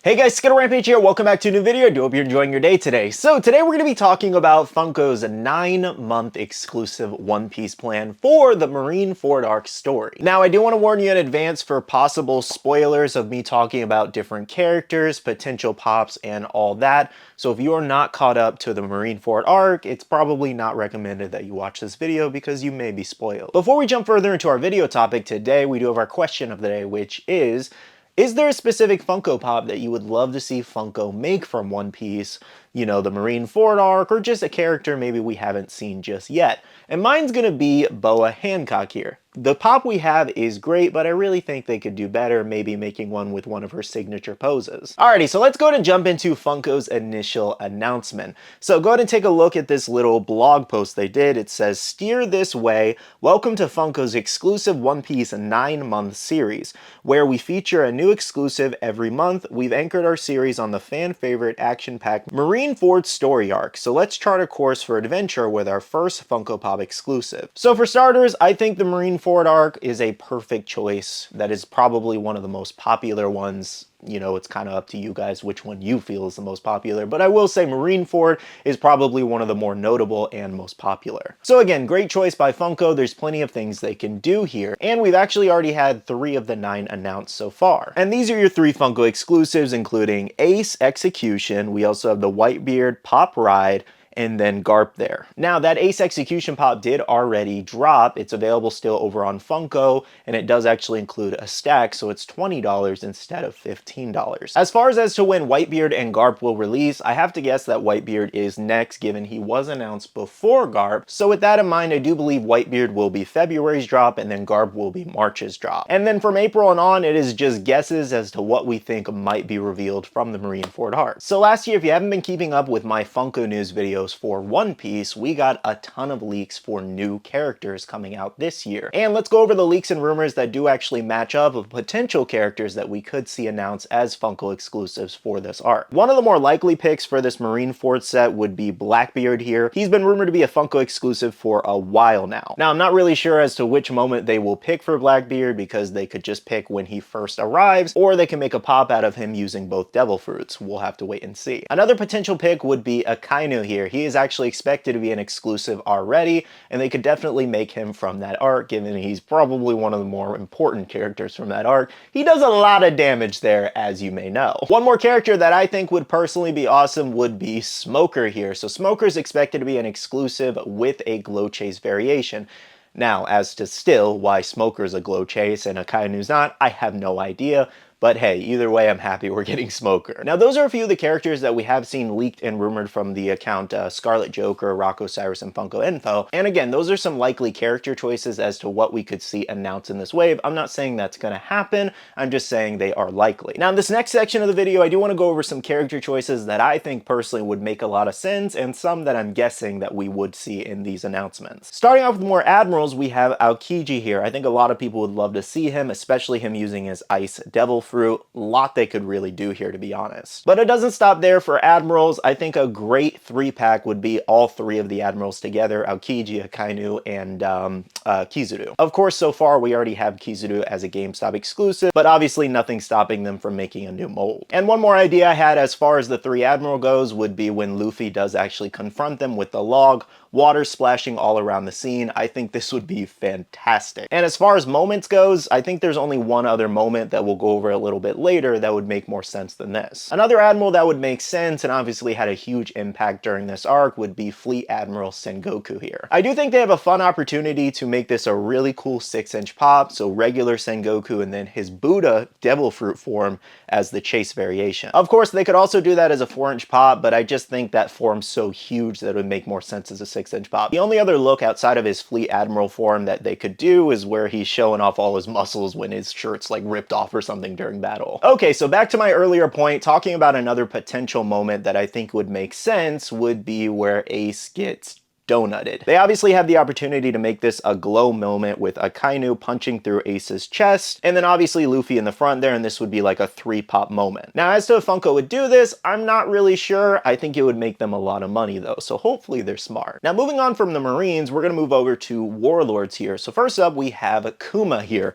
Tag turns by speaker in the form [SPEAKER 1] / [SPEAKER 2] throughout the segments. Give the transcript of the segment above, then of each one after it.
[SPEAKER 1] Hey guys, SkittleRampage here. Welcome back to a new video. I do hope you're enjoying your day today. So today we're going to be talking about Funko's 9-month exclusive One Piece plan for the Marineford arc story. Now, I do want to warn you in advance for possible spoilers of me talking about different characters, potential pops, and all that. So if you are not caught up to the Marineford arc, it's probably not recommended that you watch this video because you may be spoiled. Before we jump further into our video topic today, we do have our question of the day, which is there a specific Funko Pop that you would love to see Funko make from One Piece? You know, the Marineford arc, or just a character maybe we haven't seen just yet. And mine's gonna be Boa Hancock here. The pop we have is great, but I really think they could do better, maybe making one with one of her signature poses. Alrighty, so let's go ahead and jump into Funko's initial announcement. So go ahead and take a look at this little blog post they did. It says, "Steer this way. Welcome to Funko's exclusive One Piece 9-month series, where we feature a new exclusive every month. We've anchored our series on the fan favorite action-packed Marineford story arc. So let's chart a course for adventure with our first Funko Pop exclusive." So for starters, I think the Marineford arc is a perfect choice. That is probably one of the most popular ones. You know, it's kind of up to you guys which one you feel is the most popular, but I will say Marineford is probably one of the more notable and most popular. So again, great choice by Funko. There's plenty of things they can do here, and we've actually already had 3 of the 9 announced so far. And these are your 3 Funko exclusives, including Ace Execution. We also have the Whitebeard Pop Ride, and then Garp there. Now, that Ace Execution Pop did already drop. It's available still over on Funko, and it does actually include a stack, so it's $20 instead of $15. As far as to when Whitebeard and Garp will release, I have to guess that Whitebeard is next, given he was announced before Garp. So with that in mind, I do believe Whitebeard will be February's drop, and then Garp will be March's drop. And then from April and on, it is just guesses as to what we think might be revealed from the Marineford arc. So last year, if you haven't been keeping up with my Funko news videos for One Piece, we got a ton of leaks for new characters coming out this year. And let's go over the leaks and rumors that do actually match up of potential characters that we could see announced as Funko exclusives for this arc. One of the more likely picks for this Marineford set would be Blackbeard here. He's been rumored to be a Funko exclusive for a while now. Now, I'm not really sure as to which moment they will pick for Blackbeard, because they could just pick when he first arrives, or they can make a pop out of him using both devil fruits. We'll have to wait and see. Another potential pick would be Akainu here. He is actually expected to be an exclusive already, and they could definitely make him from that arc, given he's probably one of the more important characters from that arc. He does a lot of damage there, as you may know. One more character that I think would personally be awesome would be Smoker here. So Smoker is expected to be an exclusive with a glow chase variation. Now, as to still why Smoker's a glow chase and Akainu's not, I have no idea. But hey, either way, I'm happy we're getting Smoker. Now, those are a few of the characters that we have seen leaked and rumored from the account Scarlet Joker, Rocco Cyrus, and Funko Info. And again, those are some likely character choices as to what we could see announced in this wave. I'm not saying that's going to happen. I'm just saying they are likely. Now, in this next section of the video, I do want to go over some character choices that I think personally would make a lot of sense, and some that I'm guessing that we would see in these announcements. Starting off with more Admirals, we have Aokiji here. I think a lot of people would love to see him, especially him using his Ice Devil Fruit. A lot they could really do here, to be honest. But it doesn't stop there for Admirals. I think a great 3-pack would be all 3 of the Admirals together: Aokiji, Akainu, and Kizaru. Of course, so far we already have Kizaru as a GameStop exclusive, but obviously nothing stopping them from making a new mold. And one more idea I had as far as the 3 Admiral goes would be when Luffy does actually confront them with the log, water splashing all around the scene. I think this would be fantastic. And as far as moments goes, I think there's only one other moment that we'll go over a little bit later that would make more sense than this. Another Admiral that would make sense and obviously had a huge impact during this arc would be Fleet Admiral Sengoku here. I do think they have a fun opportunity to make this a really cool 6-inch pop, so regular Sengoku and then his Buddha Devil Fruit form as the chase variation. Of course, they could also do that as a 4-inch pop, but I just think that form's so huge that it would make more sense as a 6-inch pop. The only other look outside of his Fleet Admiral form that they could do is where he's showing off all his muscles when his shirt's like ripped off or something during battle. Okay, so back to my earlier point, talking about another potential moment that I think would make sense would be where Ace gets donutted. They obviously have the opportunity to make this a glow moment with Akainu punching through Ace's chest, and then obviously Luffy in the front there, and this would be like a 3-pop moment. Now, as to if Funko would do this, I'm not really sure. I think it would make them a lot of money though, so hopefully they're smart. Now, moving on from the Marines, we're gonna move over to Warlords here. So first up, we have Kuma here.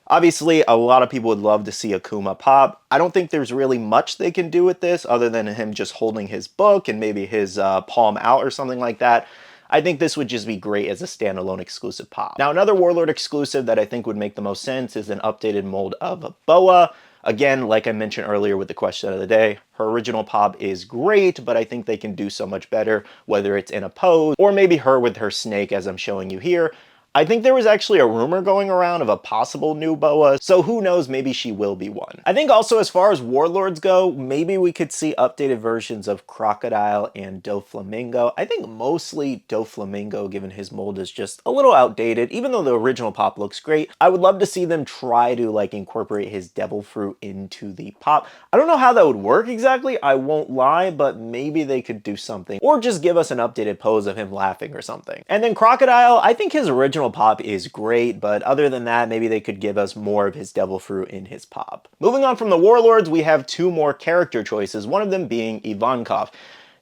[SPEAKER 1] Obviously, a lot of people would love to see Akuma pop. I don't think there's really much they can do with this other than him just holding his book and maybe his palm out or something like that. I think this would just be great as a standalone exclusive pop. Now, another Warlord exclusive that I think would make the most sense is an updated mold of Boa. Again, like I mentioned earlier with the question of the day, her original pop is great, but I think they can do so much better, whether it's in a pose or maybe her with her snake as I'm showing you here. I think there was actually a rumor going around of a possible new Boa, so who knows, maybe she will be one. I think also as far as Warlords go, maybe we could see updated versions of Crocodile and Doflamingo. I think mostly Doflamingo, given his mold is just a little outdated, even though the original pop looks great. I would love to see them try to like incorporate his devil fruit into the pop. I don't know how that would work exactly, I won't lie, but maybe they could do something. Or just give us an updated pose of him laughing or something. And then Crocodile, I think his original pop is great, but other than that, maybe they could give us more of his devil fruit in his pop. Moving on from the Warlords, we have two more character choices, one of them being Ivankov.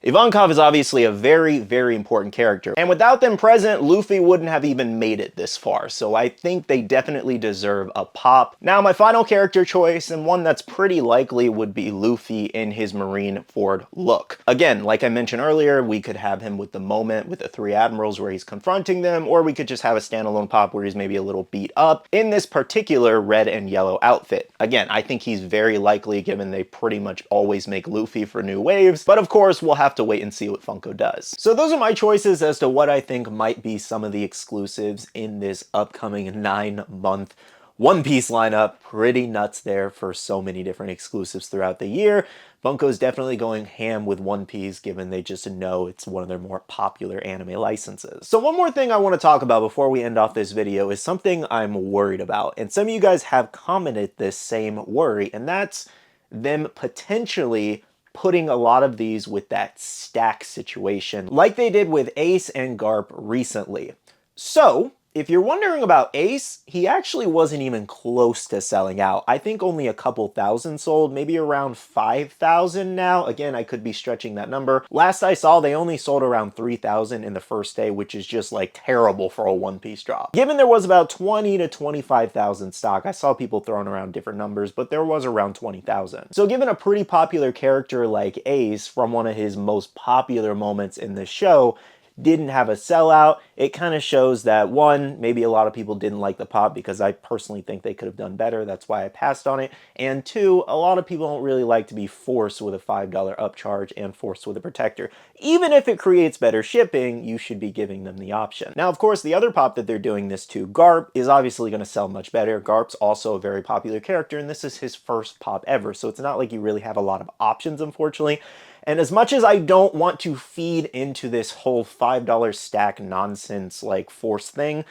[SPEAKER 1] Ivankov is obviously a very, very important character, and without them present, Luffy wouldn't have even made it this far, so I think they definitely deserve a pop. Now, my final character choice, and one that's pretty likely, would be Luffy in his Marineford look. Again, like I mentioned earlier, we could have him with the moment with the three admirals where he's confronting them, or we could just have a standalone pop where he's maybe a little beat up in this particular red and yellow outfit. Again, I think he's very likely, given they pretty much always make Luffy for new waves, but of course, we'll have to wait and see what Funko does. So those are my choices as to what I think might be some of the exclusives in this upcoming 9-month One Piece lineup. Pretty nuts there for so many different exclusives throughout the year. Funko's definitely going ham with One Piece, given they just know it's one of their more popular anime licenses. So one more thing I want to talk about before we end off this video is something I'm worried about, and some of you guys have commented this same worry, and that's them potentially putting a lot of these with that stack situation, like they did with Ace and Garp recently. So, if you're wondering about Ace, he actually wasn't even close to selling out. I think only a couple thousand sold, maybe around 5,000 now. Again, I could be stretching that number. Last I saw, they only sold around 3,000 in the first day, which is just like terrible for a One Piece drop. Given there was about 20 to 25,000 stock, I saw people throwing around different numbers, but there was around 20,000. So given a pretty popular character like Ace from one of his most popular moments in the show didn't have a sellout, it kind of shows that, one, maybe a lot of people didn't like the pop because I personally think they could have done better. That's why I passed on it. And two, a lot of people don't really like to be forced with a $5 upcharge and forced with a protector. Even if it creates better shipping, you should be giving them the option. Now, of course, the other pop that they're doing this to, Garp, is obviously going to sell much better. Garp's also a very popular character, and this is his first pop ever, so it's not like you really have a lot of options, unfortunately. And as much as I don't want to feed into this whole $5 stack nonsense, like, force thing,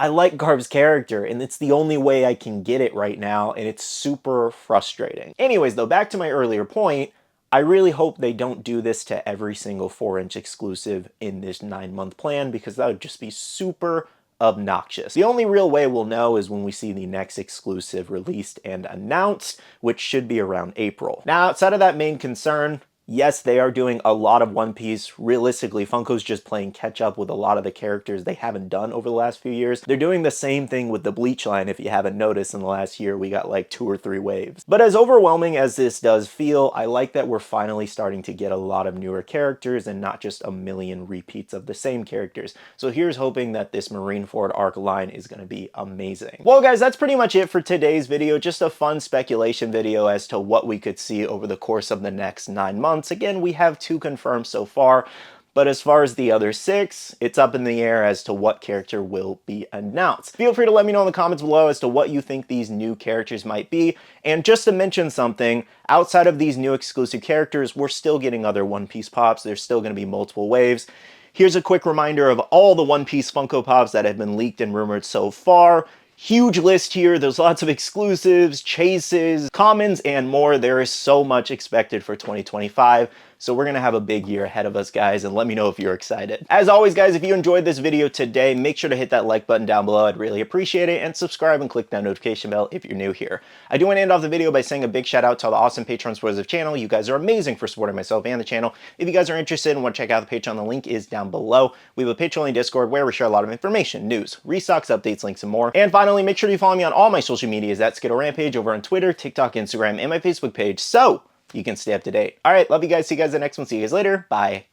[SPEAKER 1] I like Garp's character, and it's the only way I can get it right now, and it's super frustrating. Anyways, though, back to my earlier point, I really hope they don't do this to every single 4-inch exclusive in this 9-month plan, because that would just be super obnoxious. The only real way we'll know is when we see the next exclusive released and announced, which should be around April. Now, outside of that main concern, yes, they are doing a lot of One Piece. Realistically, Funko's just playing catch up with a lot of the characters they haven't done over the last few years. They're doing the same thing with the Bleach line. If you haven't noticed, in the last year, we got like 2 or 3 waves. But as overwhelming as this does feel, I like that we're finally starting to get a lot of newer characters and not just a million repeats of the same characters. So here's hoping that this Marineford arc line is going to be amazing. Well, guys, that's pretty much it for today's video. Just a fun speculation video as to what we could see over the course of the next 9 months. Again, we have 2 confirmed so far, but as far as the other 6, it's up in the air as to what character will be announced. Feel free to let me know in the comments below as to what you think these new characters might be. And just to mention something, outside of these new exclusive characters, we're still getting other One Piece pops. There's still going to be multiple waves. Here's a quick reminder of all the One Piece Funko Pops that have been leaked and rumored so far. Huge list here. There's lots of exclusives, chases, commons, and more. There is so much expected for 2025. So we're going to have a big year ahead of us, guys, and let me know if you're excited. As always, guys, if you enjoyed this video today, make sure to hit that like button down below. I'd really appreciate it. And subscribe and click that notification bell if you're new here. I do want to end off the video by saying a big shout out to all the awesome Patreon supporters of the channel. You guys are amazing for supporting myself and the channel. If you guys are interested and want to check out the Patreon, the link is down below. We have a Patreon Discord where we share a lot of information, news, restocks, updates, links, and more. And finally, finally, make sure you follow me on all my social medias at SkittleRampage over on Twitter, TikTok, Instagram, and my Facebook page so you can stay up to date. All right, love you guys. See you guys in the next one. See you guys later. Bye.